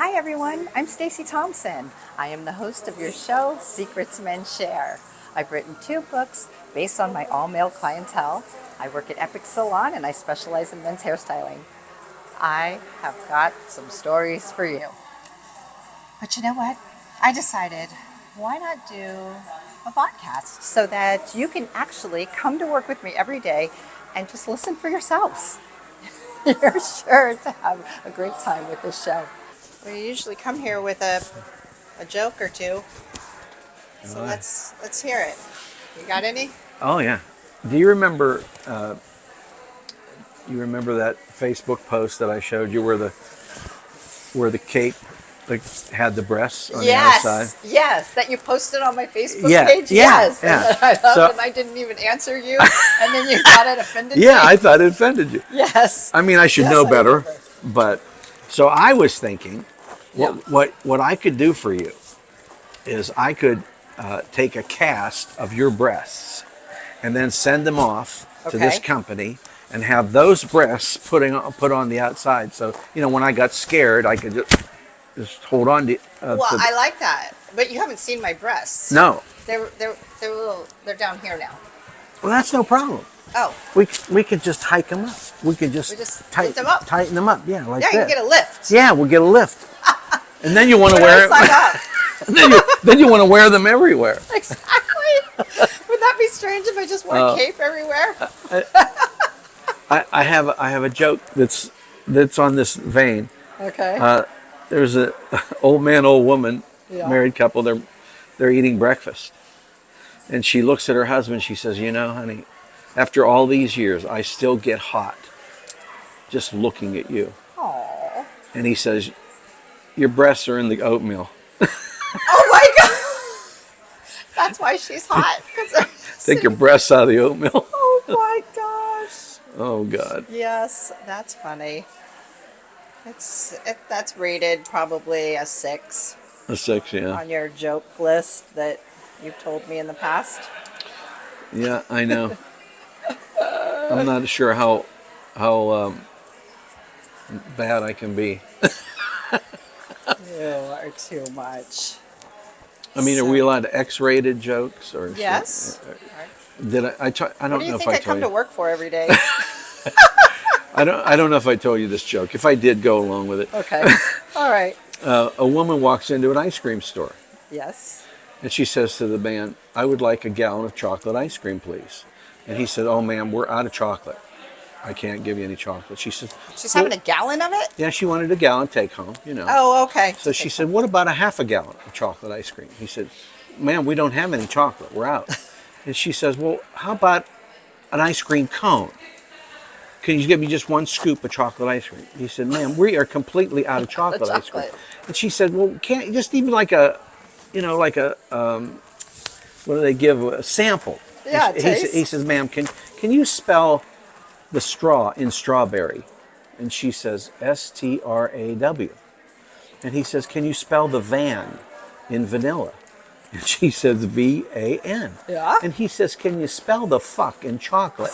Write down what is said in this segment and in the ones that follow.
Hi everyone, I'm Stacy Thompson. I am the host of your show, Secrets Men Share. I've written 2 books based on my all-male clientele. I work at Epic Salon and I specialize in men's hairstyling. I have got some stories for you. But you know what? I decided, why not do a podcast so that you can actually come to work with me every day and just listen for yourselves. You're sure to have a great time with this show. We usually come here with a joke or two, so let's hear it. You got any? Oh yeah. Do you remember? You remember that Facebook post that I showed you where the cape had the breasts on the outside? Yes, that you posted on my Facebook Yeah, page. yeah, Yes, yeah. and I loved So and I didn't even answer you, and then you thought it offended me. yeah, I thought it offended you. Yes. I mean, I should Yes, know I better, remember. but so I was thinking, Yeah. what I could do for you is I could take a cast of your breasts and then send them off to this Okay. company and have those breasts put on the outside. So when I got scared, I could just hold on to. Well, I like that, but you haven't seen my breasts. No, They're down here now. well that's no problem. Oh, We could just hike them up. We could just, We just lift them up. tighten them up. Yeah, like yeah, you that. can get a lift. Yeah, we'll get a lift. And then you want to When wear I sign up. then you want to wear them everywhere. Exactly. Would that be strange if I just wore a cape everywhere? I have a joke that's on this vein. Okay. There's a old man, old woman, Yeah. married couple. They're eating breakfast, and she looks at her husband. She says, honey, after all these years, I still get hot just looking at you." Aww. And he says, "Your breasts are in the oatmeal. Oh my god. That's why she's hot. 'Cause they're Take your breasts out of the oatmeal." Oh my gosh. Oh God. Yes, that's funny. That's rated probably a 6 A 6, yeah. on your joke list that you've told me in the past. Yeah, I know. I'm not sure how bad I can be. You are too much. I mean, are we allowed X-rated jokes or? Yes. Did I? I don't What do you know think if I I come told to you. work for every day? I don't know if I told you this joke. If I did, go along with it. Okay. All right. A woman walks into an ice cream store Yes. and she says to the man, "I would like a gallon of chocolate ice cream, please." And he said, "Oh, ma'am, we're out of chocolate. I can't give you any chocolate." She says, She's having a gallon of it? "Yeah." She wanted a gallon take home, Oh, okay. So she said, "What about a half a gallon of chocolate ice cream?" He said, "Ma'am, we don't have any chocolate. We're out." And she says, "Well, how about an ice cream cone? Can you give me just 1 scoop of chocolate ice cream?" He said, "Ma'am, we are completely out of chocolate ice cream." chocolate. And she said, "Well, can't you just even like a, what do they give, a sample?" Yeah, He says, "Ma'am, can you spell the straw in strawberry?" And she says, STRAW. And he says, "Can you spell the van in vanilla?" And she says, VAN. Yeah. And he says, "Can you spell the fuck in chocolate?"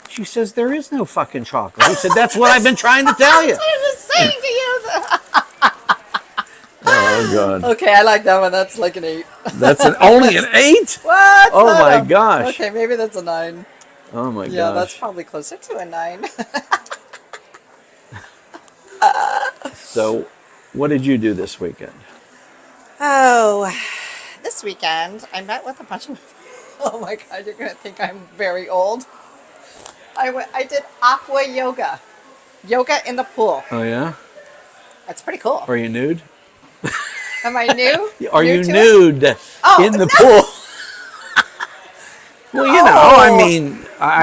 She says, "There is no fucking chocolate." He said, "That's what I've been trying to tell you." I was saying to you. Oh God. Okay, I like that one. That's like an 8. That's only an 8? What? Oh Not my a- gosh. Okay, maybe that's a 9. Oh my Yeah, that's gosh. probably closer to a 9. So, what did you do this weekend? Oh, this weekend I met with a bunch of. Oh my God, you're gonna think I'm very old. I did Aqua Yoga, yoga in the pool. Oh yeah? That's pretty cool. Are you nude? Am I new? Are New you to it? nude Oh, in the no. pool? Well, I mean,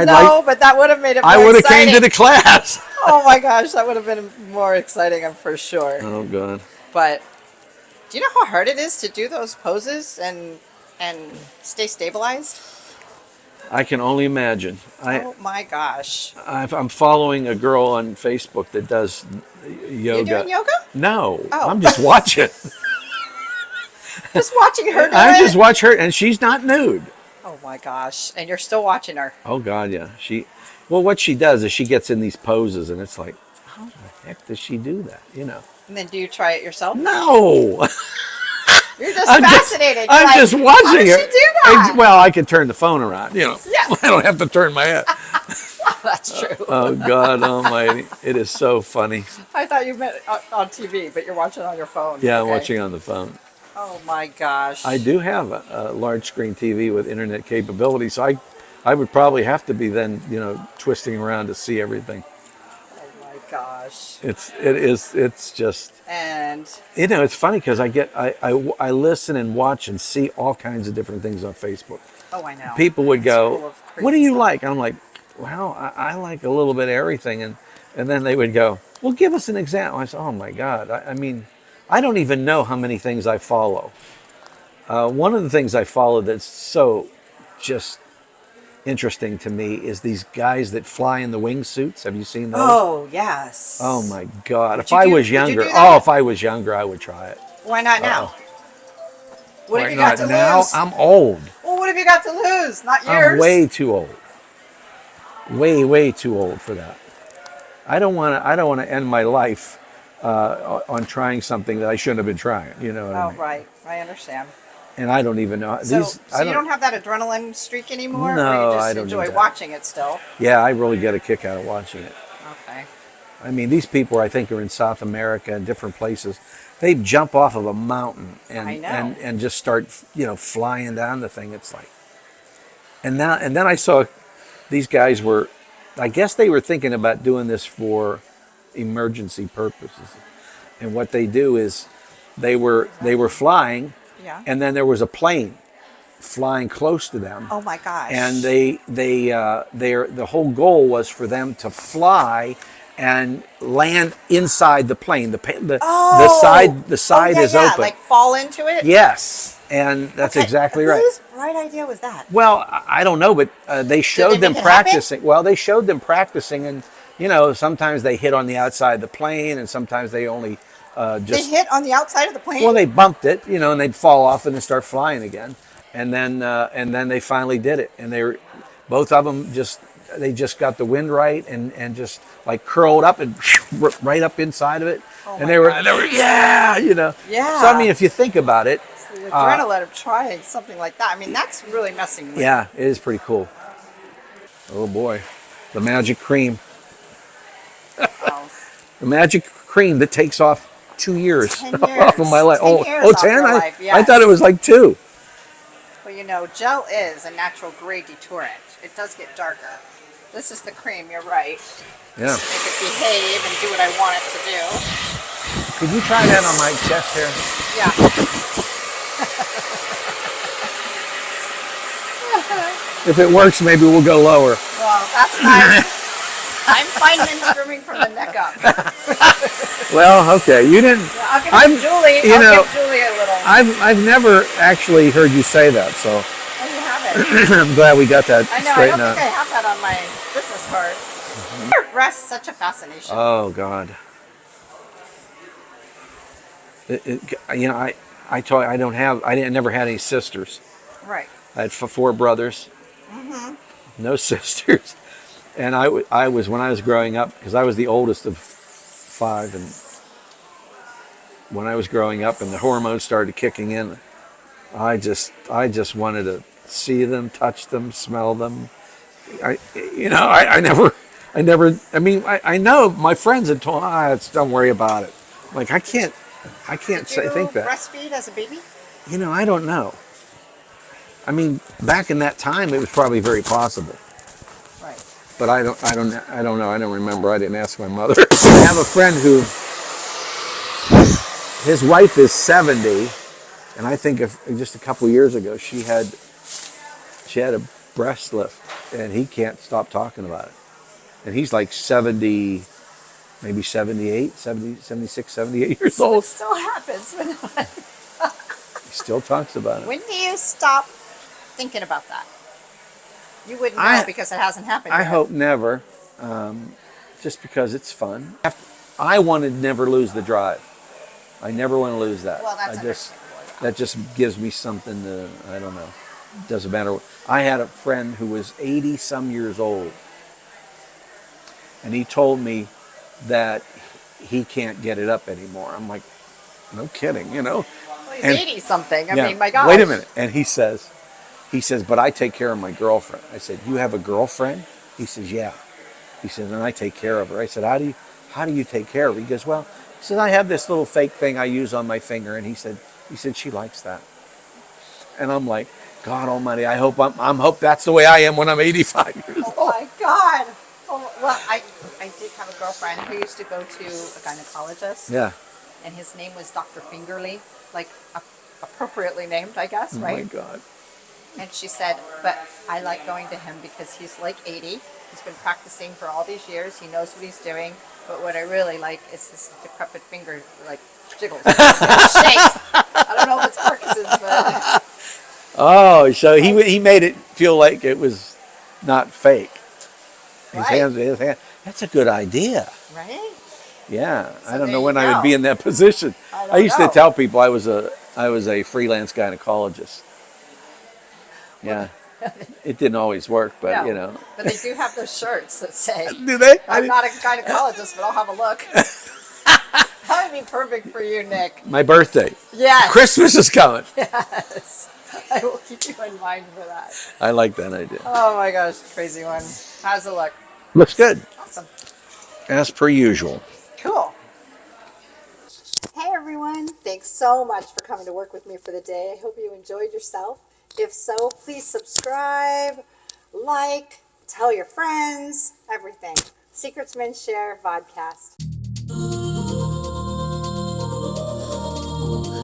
No, but that would have made it more I would have exciting. came to the class. Oh my gosh, that would have been more exciting, I'm for sure. Oh God. But do you know how hard it is to do those poses and stay stabilized? I can only imagine. Oh my gosh. I'm following a girl on Facebook that does yoga. You doing yoga? No, Oh. I'm just watching. Just watching her do I it? just watch her, and she's not nude. Oh my gosh. And you're still watching her. Oh God, yeah. Well, what she does is she gets in these poses, and it's like, Heck, does she do that? You know? And then do you try it yourself? No. You're just fascinated. You're I'm like, just how watching does she it. do that? Well, I can turn the phone around. You know, Yeah. I don't have to turn my head. That's true. Oh God Almighty! It is so funny. I thought you meant on TV, but you're watching on your phone. Yeah, I'm Okay. watching on the phone. Oh my gosh. I do have a large screen TV with internet capability, so I would probably have to be then, you know, twisting around to see everything. Oh my gosh. It's just, And you know, it's funny because I listen and watch and see all kinds of different things on Facebook. oh, I know. People would It's go, full of "What do crazy you stuff. like?" I'm like, "Well, I like a little bit of everything," and then they would go, "Well, give us an example." I said, "Oh my God, I mean, I don't even know how many things I follow." One of the things I follow that's so just interesting to me is these guys that fly in the wingsuits. Have you seen those? Oh Oh yes. my God! Would you do? Would you do Oh, that? if I was younger, I would try it. Why not Uh now? oh. What have Why you got not to now? lose? I'm old. Well, what have you got to lose? Not I'm years. way too old. Way too old for that. I don't want to end my life on trying something that I shouldn't have been trying. You know what I Oh, mean? right. I understand. And I don't even know So, these. so I you don't. don't have that adrenaline streak anymore, or you No, I just don't need enjoy that. watching it still? Yeah, I really get a kick out of watching it. Okay. I mean, these people I think are in South America and different places. They jump off of a mountain I know. and just start, you know, flying down the thing. It's like, and then I saw these guys were, I guess they were thinking about doing this for emergency purposes. And what they do is they were flying, Yeah. and then there was a plane flying close to them, Oh my and gosh. the whole goal was for them to fly and land inside the plane. Oh. The Oh side yeah, is yeah. open. Like fall into it. Yes, and that's Okay. exactly right. Whose bright idea was that? Well, I don't know, but they Did they showed them make it happen? practicing. Well, they showed them practicing, and you know, sometimes they hit on the outside of the plane, and sometimes they only They just hit on the outside of the plane. well, they bumped it, you know, and they'd fall off and then start flying again, and then they finally did it, and they were both of them just they just got the wind right and just like curled up and right up inside of it, Oh and my they were gosh. yeah, you know. So I Yeah. mean, if you think about it, The adrenaline of trying something like that. I mean, that's really messing with yeah, it is pretty cool. Oh boy, the magic cream. oh, The magic cream that takes off 2 years 10 off of my years. life. 10 years off 10? your life, I thought it yes. was like 2. Well, you know, gel is a natural gray deterrent. It does get darker. This is the cream, you're right. Yeah. Make it behave and do what I want it to do. Could you try that on my chest hair? Yeah. If it works, maybe we'll go lower. Well, that's nice. I'm fine and screaming from the neck up. Well, okay. You didn't. Yeah, I'll give I'm. Julie. You know, I'll give Julie a little. I've never actually heard you say that, so Oh, you have it. I'm glad we got that I know. I don't straightened think out. I have that on my business card. Your breast's such a fascination. Oh God. You know, I told you, I never had any sisters. Right. I had 4 brothers, no sisters. And I was, when I was growing up, because I was the oldest of 5, and when I was growing up and the hormones started kicking in, I just wanted to see them, touch them, smell them. I never, I mean, I know my friends had told me, don't worry about it. Like, I can't Did you think that. breastfeed as a baby? You know, I don't know. I mean, back in that time, it was probably very possible. Right. But I don't know. I don't remember. I didn't ask my mother. I have a friend who, his wife is 70, and I think just a couple of years ago she had a breast lift, and he can't stop talking about it. And he's like 70, maybe 78, 70, 76, 78 years So it old. still happens. He still talks about it. When do you stop thinking about that? You wouldn't know because it hasn't happened I yet. hope never, just because it's fun. I want to never lose the drive. I never want to lose that. Well, that's I just understandable. that just gives me something to, I don't know. Doesn't matter. I had a friend who was 80 some years old, and he told me that he can't get it up anymore. I'm like, no kidding, you know? Well, he's And 80 something. I yeah, mean, my gosh. wait a minute. And he says, but I take care of my girlfriend. I said, you have a girlfriend? He says, yeah. He says, and I take care of her. I said, how do you take care of her? He goes, well, he says, I have this little fake thing I use on my finger. And he said, she likes that. And I'm like, God Almighty, I hope that's the way I am when I'm 85 years Oh old. my God. Oh, well, I did have a girlfriend who used to go to a gynecologist, Yeah. and his name was Dr. Fingerly, like appropriately named, I guess, Oh my right? God. And she said, but I like going to him because he's like 80. He's been practicing for all these years. He knows what he's doing. But what I really like is his decrepit finger, like, jiggles. It shakes. I don't know if it's Parkinson's, but Oh, so he made it feel like it was not fake. right, His hand. That's a good idea. right? Yeah, I So don't there know you when I would be go. in that position. I I don't used to know. tell people I was a freelance gynecologist. Well, Yeah, it didn't always work, but you no, know. but they do have those shirts that say, Do they? I'm not a gynecologist, but I'll have a look. That would be perfect for you, Nick. My birthday. Yes. Christmas is coming. Yes. I will keep you in mind for that. I like that idea. Oh my gosh, crazy one. How's it look? Looks good, Awesome. as per usual. Cool. Hey everyone. Thanks so much for coming to work with me for the day. I hope you enjoyed yourself. If so, please subscribe, like, tell your friends, everything. Secrets Men Share Vodcast.